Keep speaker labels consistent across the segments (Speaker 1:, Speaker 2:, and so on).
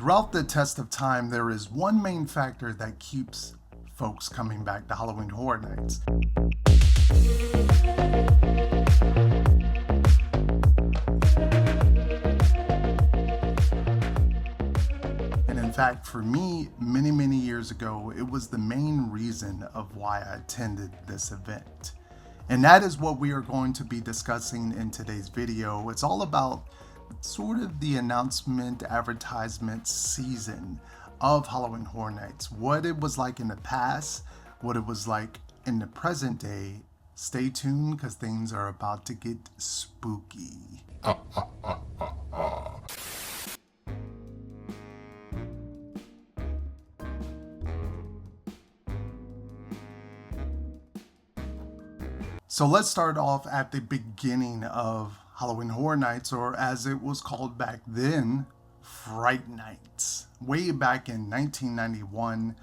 Speaker 1: Throughout the test of time, there is one main factor that keeps folks coming back to Halloween Horror Nights. And in fact, for me, many years ago, it was the main reason of why I attended this event. And that is what we are going to be discussing in today's video. It's all about sort of the announcement advertisement season of Halloween Horror Nights. What it was like in the past, what it was like in the present day. Stay tuned because things are about to get spooky. So let's start off at the beginning of Halloween Horror Nights, or as it was called back then, Fright Nights. Way back in 1991,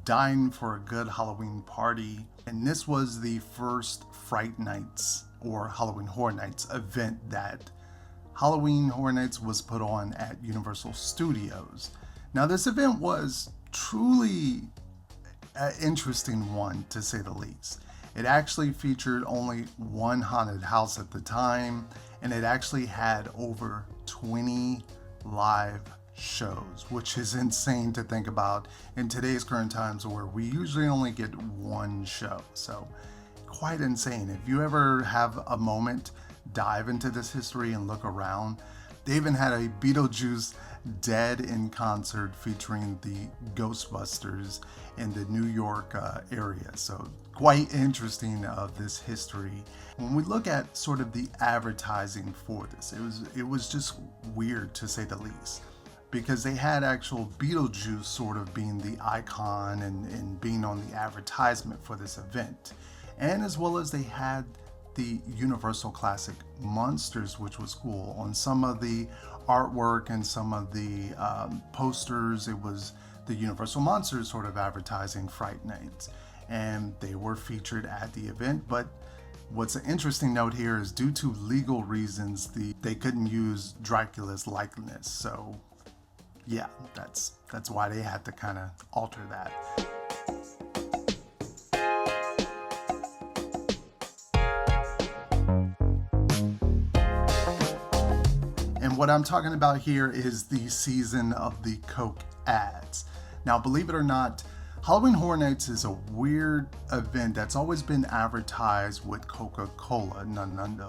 Speaker 1: dying for a good Halloween party. And this was the first Fright Nights or Halloween Horror Nights event that Halloween Horror Nights was put on at Universal Studios. Now this event was truly an interesting one, to say the least. It actually featured only one haunted house at the time, and it actually had over 20 live shows, which is insane to think about in today's current times where we usually only get one show. So quite insane. If you ever have a moment, dive into this history and look around. They even had a Beetlejuice Dead in concert featuring the Ghostbusters in the New York area. So quite interesting of this history. When we look at sort of the advertising for this, it was just weird, to say the least, because they had actual Beetlejuice sort of being the icon and being on the advertisement for this event. And as well as they had the Universal Classic Monsters, which was cool. On some of the artwork and some of the posters, it was the Universal Monsters sort of advertising Fright Nights, and they were featured at the event. But what's an interesting note here is due to legal reasons, they couldn't use Dracula's likeness. So yeah, that's why they had to kind of alter that. And what I'm talking about here is the season of the Coke ads. Now, believe it or not, Halloween Horror Nights is a weird event that's always been advertised with Coca-Cola. No.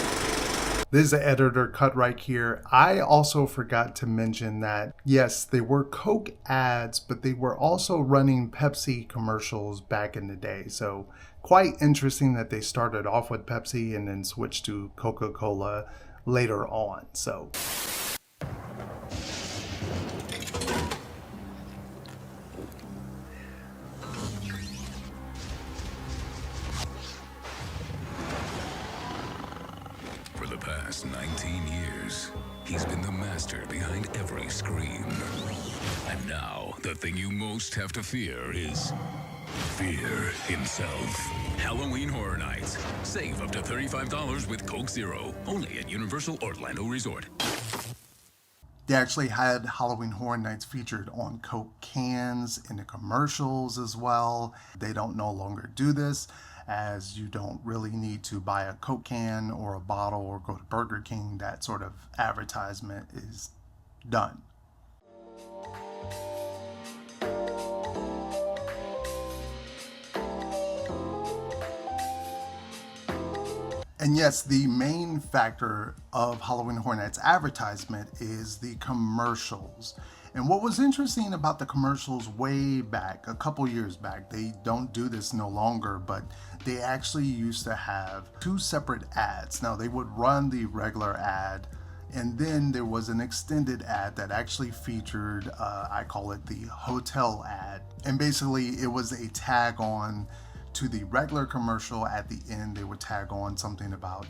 Speaker 1: This is the editor cut right here. I also forgot to mention that, yes, they were Coke ads, but they were also running Pepsi commercials back in the day. So quite interesting that they started off with Pepsi and then switched to Coca-Cola later on. So
Speaker 2: for the past 19 years, he's been the master behind every scream. And now, the thing you most have to fear is fear himself. Halloween Horror Nights. Save up to $35 with Coke Zero. Only at Universal Orlando Resort.
Speaker 1: they actually had Halloween Horror Nights featured on Coke cans in the commercials as well. They don't no longer do this, as you don't really need to buy a Coke can or a bottle or go to Burger King. That sort of advertisement is done. And yes, the main factor of Halloween Horror Nights advertisement is the commercials. And what was interesting about the commercials way back, a couple years back, they don't do this no longer, but they actually used to have two separate ads. Now they would run the regular ad, and then there was an extended ad that actually featured, I call it the hotel ad. And basically it was a tag on to the regular commercial. At the end, they would tag on something about,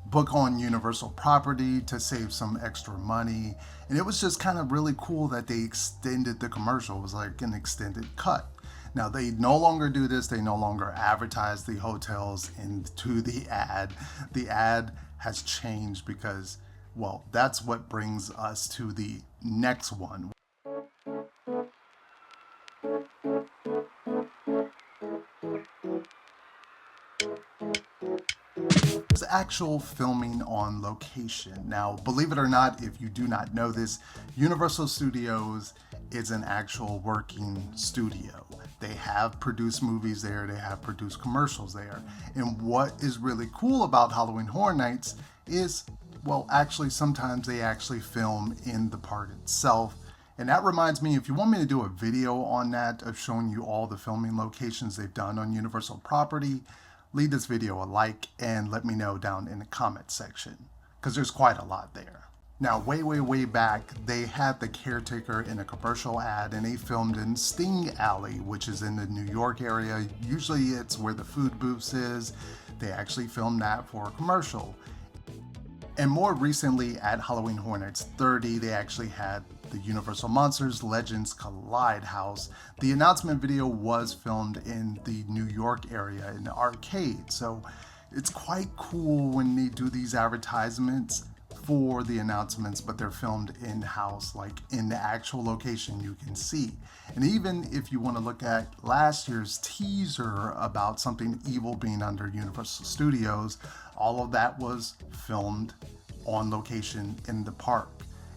Speaker 1: book on Universal property to save some extra money. And it was just kind of really cool that they extended the commercial. It was like an extended cut. Now they no longer do this. They no longer advertise the hotels into the ad. The ad has changed because, well, that's what brings us to the next one. It's actual filming on location. Now, believe it or not, if you do not know this, Universal Studios is an actual working studio. They have produced movies there, they have produced commercials there. And what is really cool about Halloween Horror Nights is, well, actually, sometimes they actually film in the park itself. And that reminds me, if you want me to do a video on that, of showing you all the filming locations they've done on Universal property, leave this video a like and let me know down in the comment section, because there's quite a lot there. Now, way back, they had the caretaker in a commercial ad, and they filmed in Sting Alley, which is in the New York area. Usually it's where the food booths is. They actually filmed that for a commercial. And more recently at Halloween Horror Nights 30, they actually had the Universal Monsters Legends Collide house. The announcement video was filmed in the New York area in the arcade. So it's quite cool when they do these advertisements for the announcements, but they're filmed in-house, like in the actual location you can see. And even if you want to look at last year's teaser about something evil being under Universal Studios, all of that was filmed on location in the park.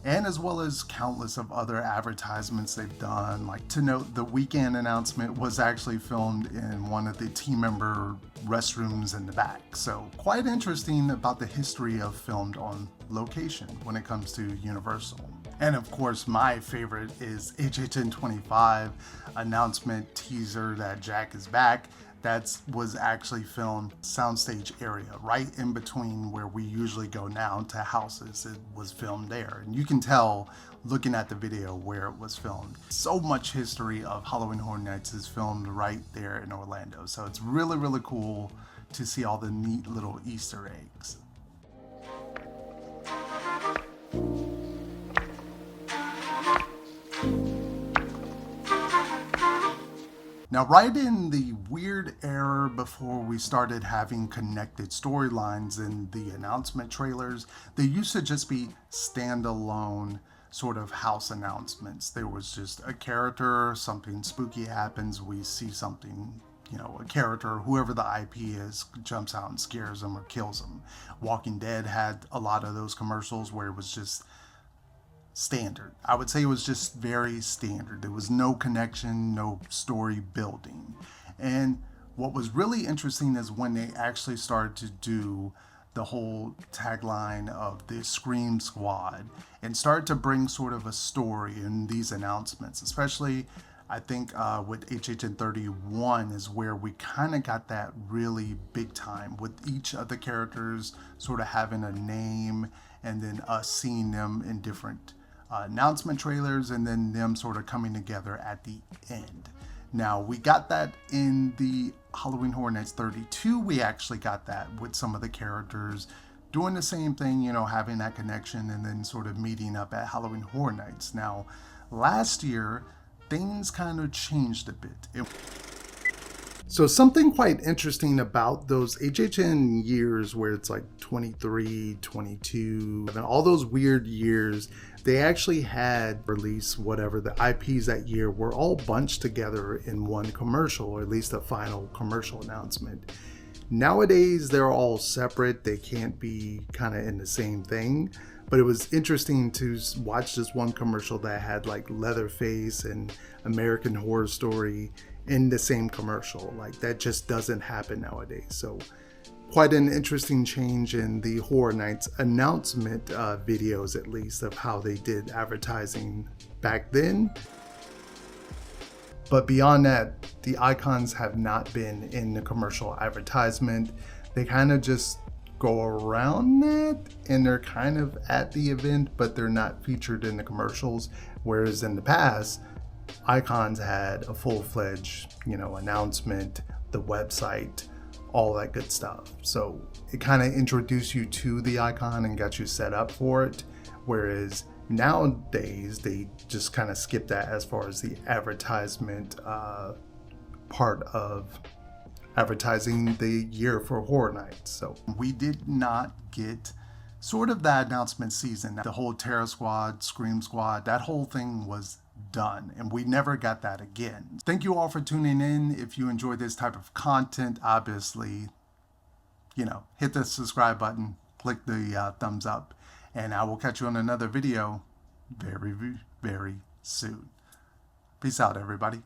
Speaker 1: And as well as countless of other advertisements they've done. Like, to note, the weekend announcement was actually filmed in one of the team member restrooms in the back. So quite interesting about the history of filmed on location when it comes to Universal. And of course, my favorite is HHN 25 announcement teaser that Jack is back. That was actually filmed soundstage area, right in between where we usually go now to houses. It was filmed there. And you can tell looking at the video where it was filmed. So much history of Halloween Horror Nights is filmed right there in Orlando. So it's really cool to see all the neat little Easter eggs. Now, right in the weird era before we started having connected storylines in the announcement trailers, they used to just be standalone sort of house announcements. There was just a character, something spooky happens, we see something, you know, a character, whoever the IP is, jumps out and scares them or kills them. Walking Dead had a lot of those commercials where it was just standard. I would say it was just very standard. There was no connection, no story building. And what was really interesting is when they actually started to do the whole tagline of the Scream Squad and started to bring sort of a story in these announcements, especially I think with HHN 31 is where we kind of got that really big time, with each of the characters sort of having a name and then us seeing them in different announcement trailers and then them sort of coming together at the end. Now, we got that in the Halloween Horror Nights 32. We actually got that with some of the characters doing the same thing, you know, having that connection and then sort of meeting up at Halloween Horror Nights. Now, last year, things kind of changed a bit. So something quite interesting about those HHN years where it's like 23, 22, and all those weird years, they actually had release whatever the IPs that year were all bunched together in one commercial, or at least a final commercial announcement. Nowadays, they're all separate. They can't be kind of in the same thing. But it was interesting to watch this one commercial that had like Leatherface and American Horror Story in the same commercial. Like, that just doesn't happen nowadays. So quite an interesting change in the Horror Nights announcement videos, at least, of how they did advertising back then. But beyond that, the icons have not been in the commercial advertisement. They kind of just go around that and they're kind of at the event, but they're not featured in the commercials. Whereas in the past, icons had a full-fledged, you know, announcement, the website, all that good stuff. So it kind of introduced you to the icon and got you set up for it. Whereas nowadays, they just kind of skip that as far as the advertisement part of advertising the year for Horror Nights. So we did not get sort of that announcement season. The whole Terror Squad, Scream Squad, that whole thing was done, and we never got that again. Thank you all for tuning in. If you enjoy this type of content, obviously, hit the subscribe button, click the thumbs up, and I will catch you on another video very, very soon. Peace out, everybody.